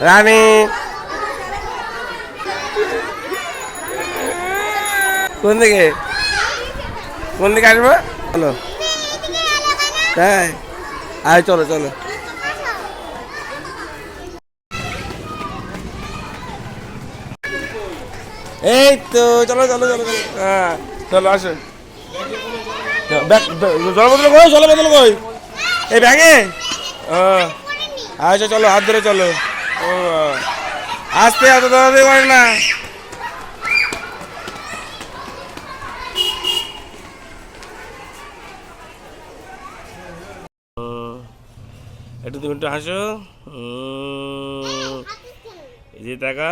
রানী কোন দিকে আসবো? চলো তাই আয়, চলো চলো। এই তো চলো চলো চলো চলো, হ্যাঁ চলো আসো। জলবোতল কই, জলবোতল কই? এই ব্যাগে। আচ্ছা চলো, হাত ধরে চলো। ও আস্তে, এত দৌড়াদৌড়ি করে না। একটু তুমি একটু হাসো, এই যে টাকা।